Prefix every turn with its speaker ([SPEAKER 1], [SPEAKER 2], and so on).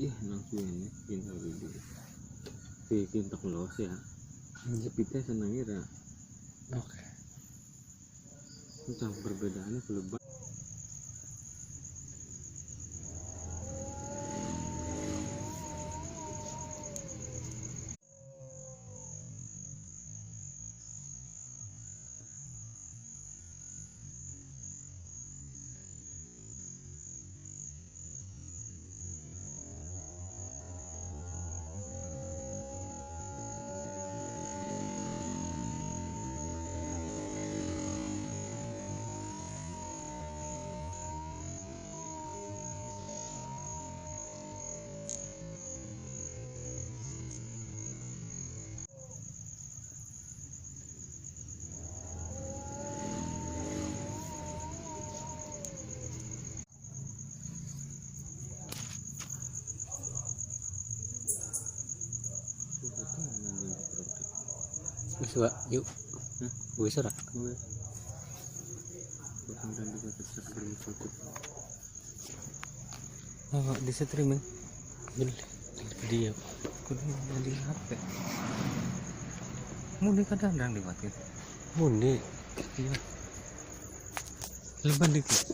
[SPEAKER 1] Iya langsung ini pintar dulu. Bikin teknologi ya. Kita senang ira.
[SPEAKER 2] Oke.
[SPEAKER 1] Tentang perbedaannya kalau
[SPEAKER 2] Bisa yuk. Bisa rak. Oh, di streaming. Dia kudu di HP. Muni kadang-kadang dimatiin. Muni. Iya. Leban dikit.